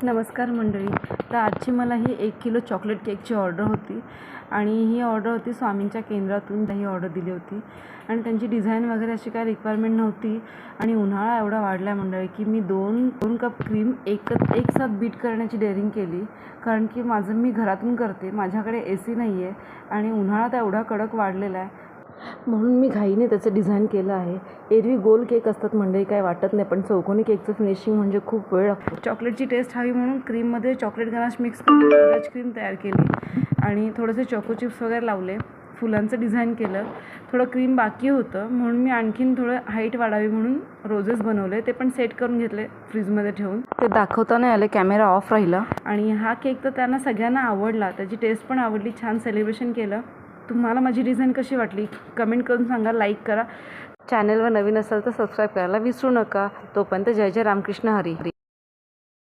नमस्कार मंडळी. तर आजची मला ही 1 किलो चॉकलेट केकची ऑर्डर होती आणि ही ऑर्डर होती स्वामींच्या केंद्रातून ही ऑर्डर दिली होती आणि त्यांची डिझाईन वगैरे अशी काही रिक्वायरमेंट नव्हती आणि उन्हाळा एवढा वाढला आहे मंडळी की मी दोन कप क्रीम एक साथ बीट करण्याची डेअरिंग केली. कारण की मी घरातून करते, माझ्याकडे AC नाही आहे आणि उन्हाळा तर एवढा कडक वाढलेला आहे म्हणून मी घाईने त्याचं डिझाईन केलं आहे. एरवी गोल केक असतात मंडळी, काय वाटत नाही, पण चौकोनी केकचं फिनिशिंग म्हणजे खूप वेळ लागतो. चॉकलेटची टेस्ट हवी म्हणून क्रीममध्ये चॉकलेट गनाश मिक्स करून डच क्रीम तयार केली आणि थोडेसे चॉको चिप्स वगैरे लावले, फुलांचं डिझाईन केलं. थोडं क्रीम बाकी होतं म्हणून मी आणखीन थोडं हाईट वाढावी म्हणून रोजेस बनवले, ते पण सेट करून घेतले फ्रीजमध्ये ठेवून. ते दाखवता नाही आले, कॅमेरा ऑफ राहिला. आणि हा केक तर त्यांना सगळ्यांना आवडला, त्याची टेस्ट पण आवडली, छान सेलिब्रेशन केलं. तुम्हाला माझी डिझाईन कशी वाटली कमेंट करून सांगा, लाईक करा. चॅनलवर नवीन असाल तर सबस्क्राईब करायला विसरू नका. तोपर्यंत जय जय रामकृष्ण हरी.